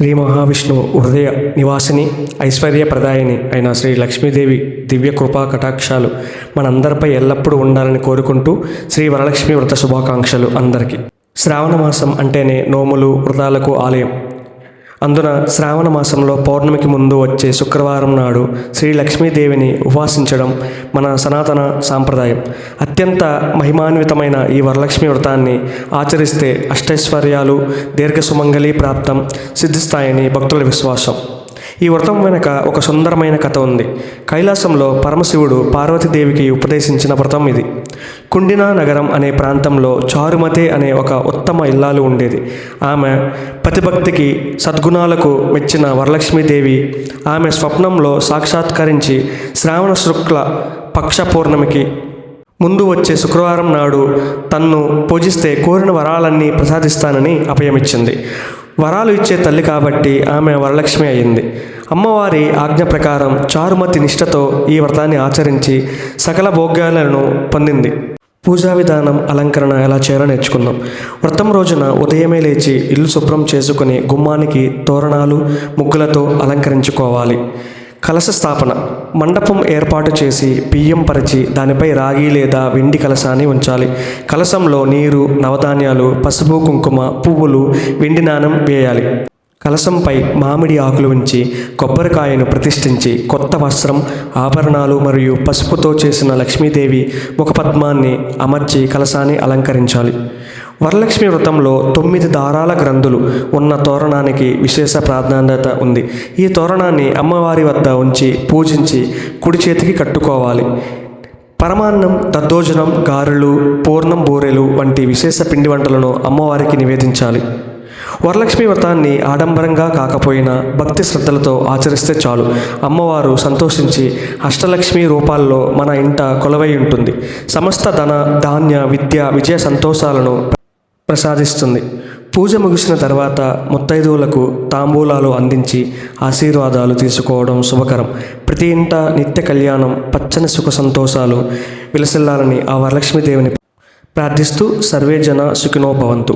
శ్రీ మహావిష్ణువు హృదయ నివాసిని ఐశ్వర్యప్రదాయిని అయిన శ్రీ లక్ష్మీదేవి దివ్య కృపా కటాక్షాలు మనందరిపై ఎల్లప్పుడూ ఉండాలని కోరుకుంటూ శ్రీ వరలక్ష్మి వ్రత శుభాకాంక్షలు అందరికీ. శ్రావణ మాసం అంటేనే నోములు వ్రతాలకు ఆలయం. అందున శ్రావణ మాసంలో పౌర్ణమికి ముందు వచ్చే శుక్రవారం నాడు శ్రీ లక్ష్మీదేవిని ఉపాసించడం మన సనాతన సాంప్రదాయం. అత్యంత మహిమాన్వితమైన ఈ వరలక్ష్మి వ్రతాన్ని ఆచరిస్తే అష్టైశ్వర్యాలు దీర్ఘ సుమంగళి ప్రాప్తం సిద్ధిస్తాయని భక్తుల విశ్వాసం. ఈ వ్రతం వెనక ఒక సుందరమైన కథ ఉంది. కైలాసంలో పరమశివుడు పార్వతీదేవికి ఉపదేశించిన వ్రతం ఇది. కుండినా నగరం అనే ప్రాంతంలో చారుమతి అనే ఒక ఉత్తమ ఇల్లాలు ఉండేది. ఆమె పతిభక్తికి సద్గుణాలకు మెచ్చిన వరలక్ష్మీదేవి ఆమె స్వప్నంలో సాక్షాత్కరించి శ్రావణ శుక్ల పక్ష పౌర్ణమికి ముందు వచ్చే శుక్రవారం నాడు తన్ను పూజిస్తే కోరిన వరాలన్నీ ప్రసాదిస్తానని అభయమిచ్చింది. వరాలు ఇచ్చే తల్లి కాబట్టి ఆమె వరలక్ష్మి అయింది. అమ్మవారి ఆజ్ఞ ప్రకారం చారుమతి నిష్ఠతో ఈ వ్రతాన్ని ఆచరించి సకల భోగ్యాలను పొందింది. పూజా విధానం, అలంకరణ ఎలా చేయాలో నేర్చుకుందాం. వ్రతం రోజున ఉదయమే లేచి ఇల్లు శుభ్రం చేసుకుని గుమ్మానికి తోరణాలు ముగ్గులతో అలంకరించుకోవాలి. కలశ స్థాపన, మండపం ఏర్పాటు చేసి బియ్యం పరిచి దానిపై రాగి లేదా వెండి కలశాన్ని ఉంచాలి. కలశంలో నీరు, నవధాన్యాలు, పసుపు, కుంకుమ, పువ్వులు, వెండి నాణెం వేయాలి. కలశంపై మామిడి ఆకులు ఉంచి కొబ్బరికాయను ప్రతిష్ఠించి కొత్త వస్త్రం, ఆభరణాలు మరియు పసుపుతో చేసిన లక్ష్మీదేవి ముఖపద్మాన్ని అమర్చి కలశాన్ని అలంకరించాలి. వరలక్ష్మి వ్రతంలో 9 దారాల గ్రంథులు ఉన్న తోరణానికి విశేష ప్రాధాన్యత ఉంది. ఈ తోరణాన్ని అమ్మవారి వద్ద ఉంచి పూజించి కుడి చేతికి కట్టుకోవాలి. పరమాన్నం, దద్దోజనం, గారెలు, పూర్ణం బూరెలు వంటి విశేష పిండి వంటలను అమ్మవారికి నివేదించాలి. వరలక్ష్మి వ్రతాన్ని ఆడంబరంగా కాకపోయినా భక్తి శ్రద్ధలతో ఆచరిస్తే చాలు. అమ్మవారు సంతోషించి అష్టలక్ష్మి రూపాల్లో మన ఇంట కొలువై ఉంటుంది. సమస్త ధన, ధాన్య, విద్య, విజయ సంతోషాలను ప్రసాదిస్తుంది. పూజ ముగిసిన తర్వాత ముత్తైదువులకు తాంబూలాలు అందించి ఆశీర్వాదాలు తీసుకోవడం శుభకరం. ప్రతి ఇంట నిత్య కళ్యాణం, పచ్చని సుఖ సంతోషాలు విలసిల్లాలని ఆ వరలక్ష్మీదేవిని ప్రార్థిస్తూ సర్వే జన సుఖినో భవంతు.